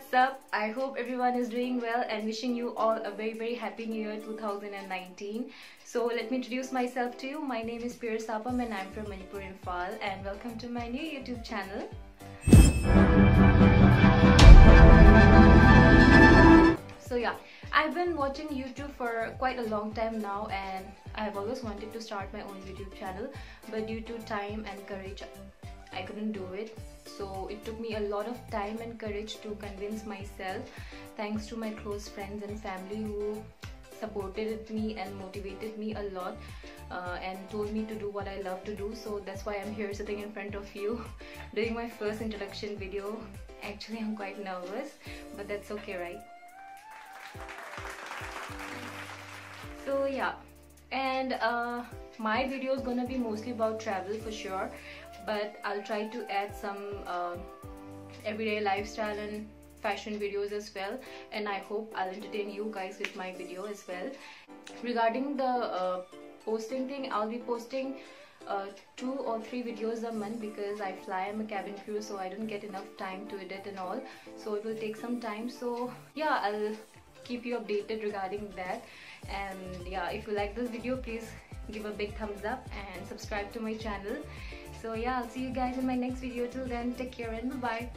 what's up? I hope everyone is doing well and wishing you all a very happy new year 2019. So let me introduce myself to you. My name is Pear Sapam and I'm from Manipur, Imphal, and welcome to my new YouTube channel. So yeah, I've been watching YouTube for quite a long time now, and I've always wanted to start my own YouTube channel, but due to time and courage I couldn't do it. So it took me a lot of time and courage to convince myself, thanks to my close friends and family who supported me and motivated me a lot and told me to do what I love to do. So that's why I'm here sitting in front of you doing my first introduction video. Actually, I'm quite nervous, but that's okay, right? So yeah, and my video is gonna be mostly about travel for sure, but I'll try to add some everyday lifestyle and fashion videos as well, and I hope I'll entertain you guys with my video as well. Regarding the posting thing, I'll be posting 2 or 3 videos a month because I fly, I'm a cabin crew, so I don't get enough time to edit and all, so it will take some time. So yeah, I'll keep you updated regarding that. And yeah, if you like this video, please give a big thumbs up and subscribe to my channel. So yeah, I'll see you guys in my next video. Till then, take care and bye bye.